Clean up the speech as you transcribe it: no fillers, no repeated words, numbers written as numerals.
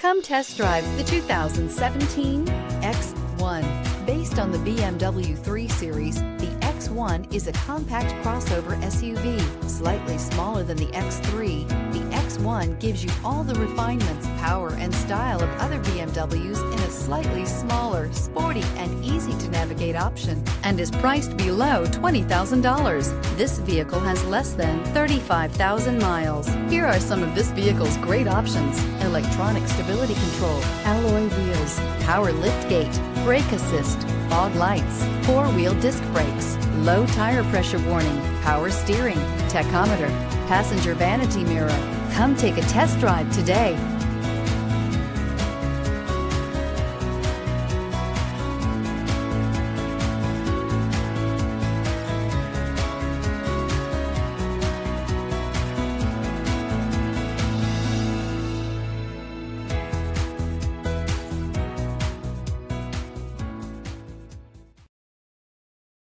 Come test drive the 2017 X1. Based on the BMW 3 Series, the X1 is a compact crossover SUV, slightly smaller than the X3. The X1 gives you all the refinements, power, and style of other BMWs in a slightly smaller, sporty, and easy-to-navigate option, and is priced below $20,000. This vehicle has less than 35,000 miles. Here are some of this vehicle's great options: electronic stability control, alloy wheels, power liftgate, brake assist, fog lights, four-wheel disc brakes, low tire pressure warning, power steering, tachometer, passenger vanity mirror. Come take a test drive today.